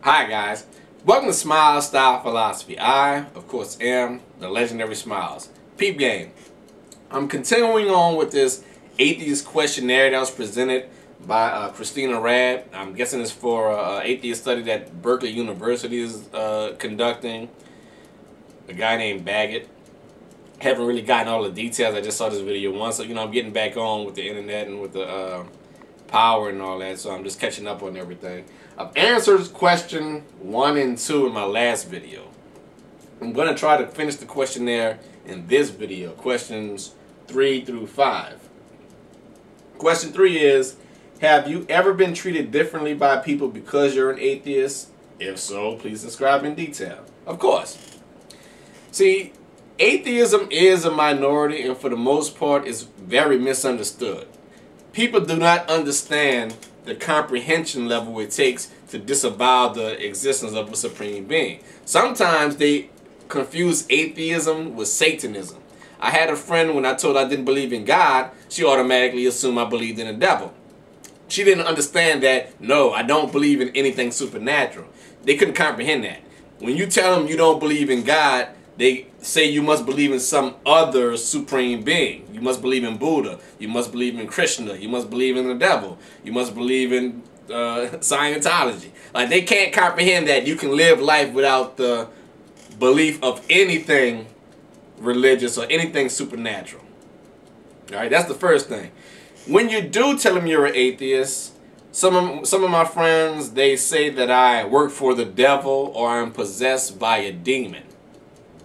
Hi guys, welcome to Smile Style Philosophy. I, of course, am the Legendary SMYLZ. Peep game. I'm continuing on with this atheist questionnaire that was presented by Christina Rad. I'm guessing it's for an atheist study that Berkeley University is conducting. A guy named Baggett. Haven't really gotten all the details. I just saw this video once, so I'm getting back on with the internet and with the power and all that, so I'm just catching up on everything. I've answered question 1 and 2 in my last video. I'm going to try to finish the questionnaire in this video, questions 3 through 5. Question 3 is, have you ever been treated differently by people because you're an atheist? If so, please describe in detail. Of course. See, atheism is a minority, and for the most part is very misunderstood. People do not understand the comprehension level it takes to disavow the existence of a supreme being. Sometimes they confuse atheism with Satanism. I had a friend, when I told her I didn't believe in God, she automatically assumed I believed in the devil. She didn't understand that, no, I don't believe in anything supernatural. They couldn't comprehend that. When you tell them you don't believe in God, they say you must believe in some other supreme being. You must believe in Buddha. You must believe in Krishna. You must believe in the devil. You must believe in Scientology. Like, they can't comprehend that you can live life without the belief of anything religious or anything supernatural. Alright, that's the first thing. When you do tell them you're an atheist, some of my friends, they say that I work for the devil or I'm possessed by a demon.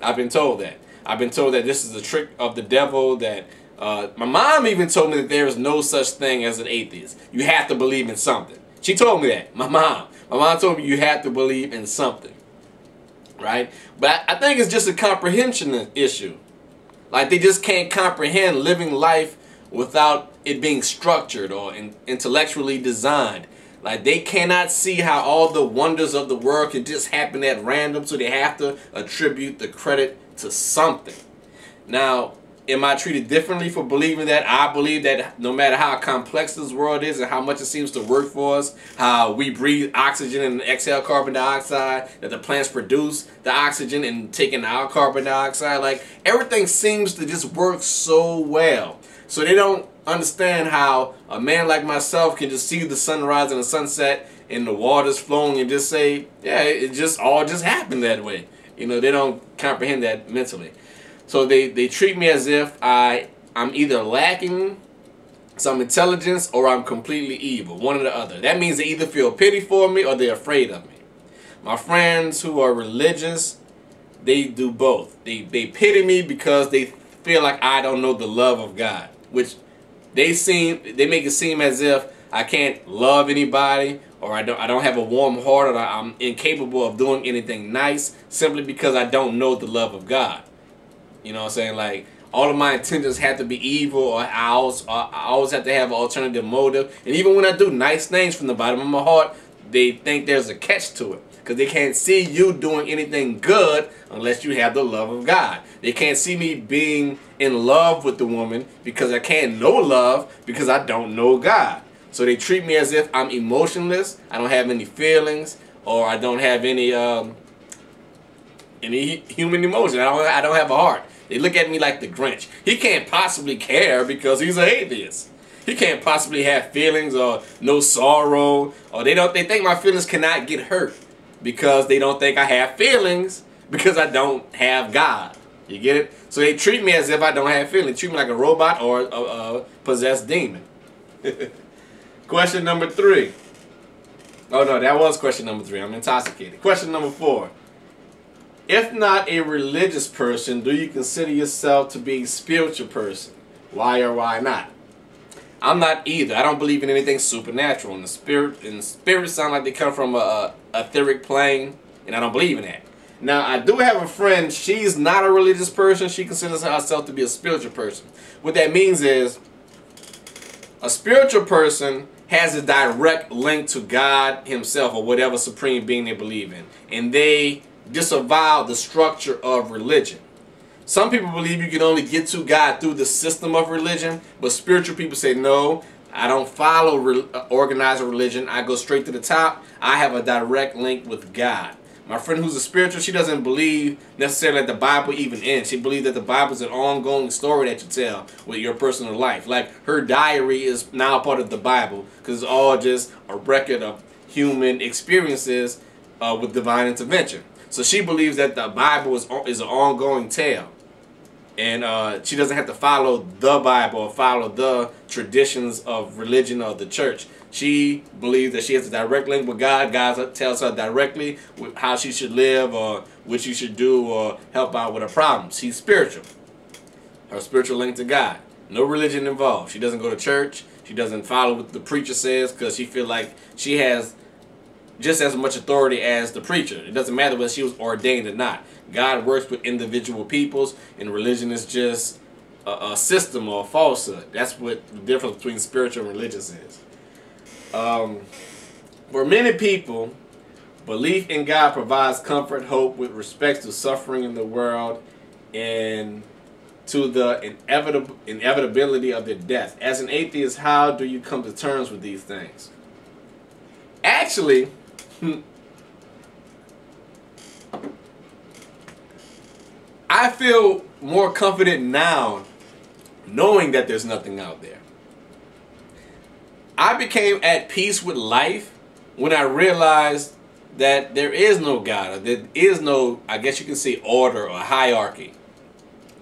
I've been told that. I've been told that this is a trick of the devil, that my mom even told me that there is no such thing as an atheist. You have to believe in something. She told me that. My mom told me you have to believe in something. Right? But I think it's just a comprehension issue. Like, they just can't comprehend living life without it being structured or intellectually designed. Like, they cannot see how all the wonders of the world can just happen at random, so they have to attribute the credit to something. Now, am I treated differently for believing that? I believe that no matter how complex this world is and how much it seems to work for us, how we breathe oxygen and exhale carbon dioxide, that the plants produce the oxygen and taking out carbon dioxide, like, everything seems to just work so well. So they don't understand how a man like myself can just see the sunrise and the sunset and the waters flowing and just say, yeah, it just all just happened that way. They don't comprehend that mentally. So they treat me as if I'm either lacking some intelligence or I'm completely evil, one or the other. That means they either feel pity for me or they're afraid of me. My friends who are religious, they do both. They pity me because they feel like I don't know the love of God, which they make it seem as if I can't love anybody, or I don't have a warm heart, or I'm incapable of doing anything nice simply because I don't know the love of God. You know what I'm saying? Like, all of my intentions have to be evil, or I always have to have an alternative motive. And even when I do nice things from the bottom of my heart, they think there's a catch to it. Because they can't see you doing anything good unless you have the love of God. They can't see me being in love with the woman because I can't know love because I don't know God. So they treat me as if I'm emotionless, I don't have any feelings, or I don't have any human emotion. I don't have a heart. They look at me like the Grinch. He can't possibly care because he's an atheist. He can't possibly have feelings or no sorrow, or they think my feelings cannot get hurt because they don't think I have feelings because I don't have God. You get it? So they treat me as if I don't have feelings. They treat me like a robot or a possessed demon. Question number 3. Oh no, that was question number 3. I'm intoxicated. Question number 4. If not a religious person, do you consider yourself to be a spiritual person? Why or why not? I'm not either. I don't believe in anything supernatural. And the spirits sound like they come from a etheric plane, and I don't believe in that. Now, I do have a friend. She's not a religious person. She considers herself to be a spiritual person. What that means is, a spiritual person has a direct link to God himself or whatever supreme being they believe in. And they disavow the structure of religion. Some people believe you can only get to God through the system of religion, but spiritual people say, no, I don't follow organized religion. I go straight to the top. I have a direct link with God. My friend who's a spiritual, she doesn't believe necessarily that the Bible even ends. She believes that the Bible is an ongoing story that you tell with your personal life. Like her diary is now part of the Bible because it's all just a record of human experiences with divine intervention. So she believes that the Bible is an ongoing tale. And she doesn't have to follow the Bible or follow the traditions of religion or the church. She believes that she has a direct link with God. God tells her directly how she should live or what she should do or help out with her problems. She's spiritual. Her spiritual link to God. No religion involved. She doesn't go to church. She doesn't follow what the preacher says because she feels like she has just as much authority as the preacher. It doesn't matter whether she was ordained or not. God works with individual peoples, and religion is just a system or a falsehood. That's what the difference between spiritual and religious is. For many people, belief in God provides comfort, hope with respect to suffering in the world and to the inevitability of their death. As an atheist, how do you come to terms with these things? Actually, I feel more confident now knowing that there's nothing out there. I became at peace with life when I realized that there is no God, or there is no, I guess you can say, order or hierarchy.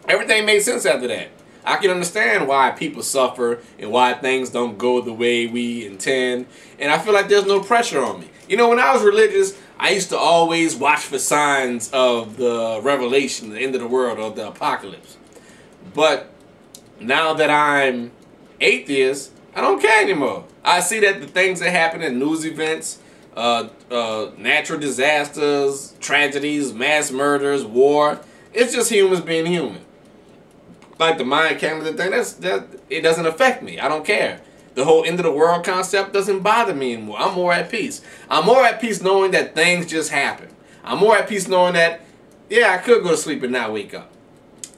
Everything made sense after that. I can understand why people suffer and why things don't go the way we intend. And I feel like there's no pressure on me. You know, when I was religious, I used to always watch for signs of the revelation, the end of the world, or the apocalypse. But now that I'm atheist, I don't care anymore. I see that the things that happen in news events, natural disasters, tragedies, mass murders, war, it's just humans being human. Like the Mayan calendar thing, it doesn't affect me. I don't care. The whole end of the world concept doesn't bother me anymore. I'm more at peace. I'm more at peace knowing that things just happen. I'm more at peace knowing that, yeah, I could go to sleep and not wake up.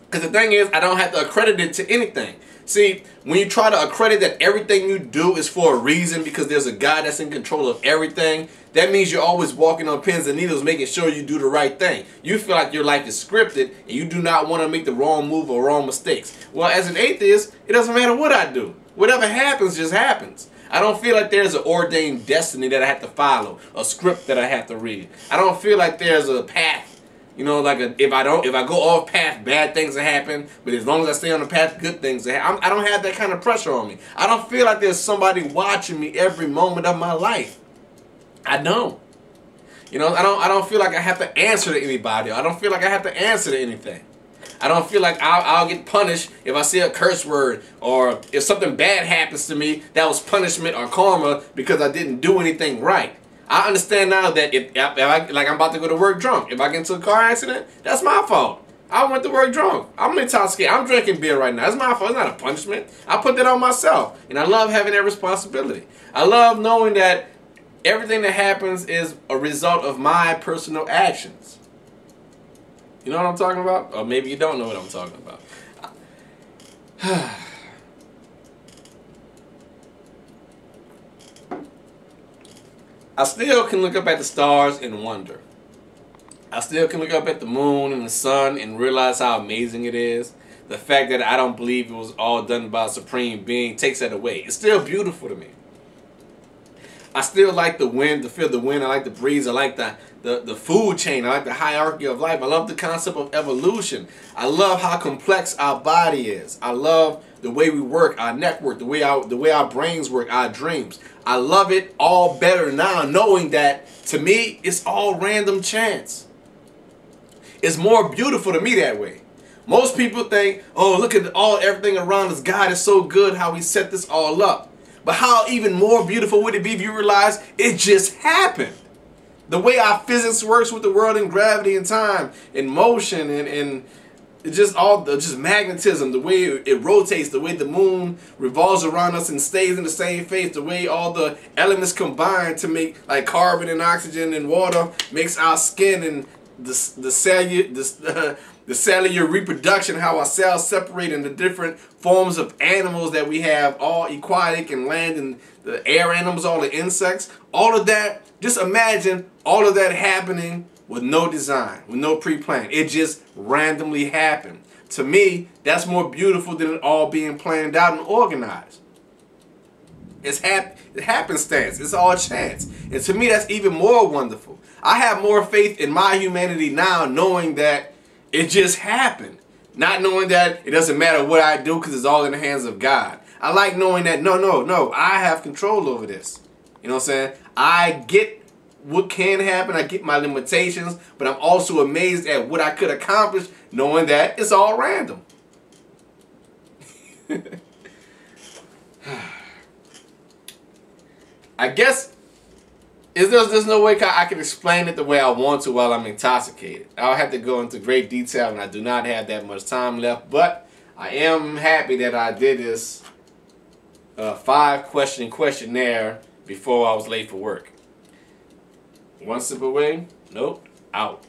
Because the thing is, I don't have to accredit it to anything. See, when you try to accredit that everything you do is for a reason because there's a God that's in control of everything, that means you're always walking on pins and needles making sure you do the right thing. You feel like your life is scripted and you do not want to make the wrong move or wrong mistakes. Well, as an atheist, it doesn't matter what I do. Whatever happens just happens. I don't feel like there's an ordained destiny that I have to follow, a script that I have to read. I don't feel like there's a path. You know, like if I go off path, bad things will happen. But as long as I stay on the path, good things will happen. I don't have that kind of pressure on me. I don't feel like there's somebody watching me every moment of my life. I don't. You know, I don't feel like I have to answer to anybody. I don't feel like I have to answer to anything. I don't feel like I'll get punished if I say a curse word or if something bad happens to me that was punishment or karma because I didn't do anything right. I understand now that if I'm about to go to work drunk, if I get into a car accident, that's my fault. I went to work drunk. I'm intoxicated. I'm drinking beer right now. That's my fault. It's not a punishment. I put that on myself. And I love having that responsibility. I love knowing that everything that happens is a result of my personal actions. You know what I'm talking about? Or maybe you don't know what I'm talking about. I still can look up at the stars and wonder. I still can look up at the moon and the sun and realize how amazing it is. The fact that I don't believe it was all done by a supreme being takes that away. It's still beautiful to me. I still like the wind, to feel the wind. I like the breeze. I like the food chain. I like the hierarchy of life. I love the concept of evolution. I love how complex our body is. I love the way we work, our network, the way our brains work, our dreams. I love it all better now, knowing that to me it's all random chance. It's more beautiful to me that way. Most people think, oh, look at everything around us. God is so good how He set this all up. But how even more beautiful would it be if you realize it just happened? The way our physics works with the world and gravity and time and motion and just magnetism, the way it rotates, the way the moon revolves around us and stays in the same phase, the way all the elements combine to make, like carbon and oxygen and water, makes our skin and the cellular reproduction, how our cells separate into different forms of animals that we have, all aquatic and land and the air animals, all the insects, all of that. Just imagine all of that happening with no design, with no pre-plan. It just randomly happened. To me, that's more beautiful than it all being planned out and organized. It's happenstance. It's all chance. And to me, that's even more wonderful. I have more faith in my humanity now, knowing that it just happened. Not knowing that it doesn't matter what I do because it's all in the hands of God. I like knowing that, no, I have control over this. You know what I'm saying? I get what can happen. I get my limitations, but I'm also amazed at what I could accomplish knowing that it's all random. I guess there's no way I can explain it the way I want to while I'm intoxicated. I'll have to go into great detail, and I do not have that much time left, but I am happy that I did this 5-question questionnaire before I was late for work. One sip away, nope, out.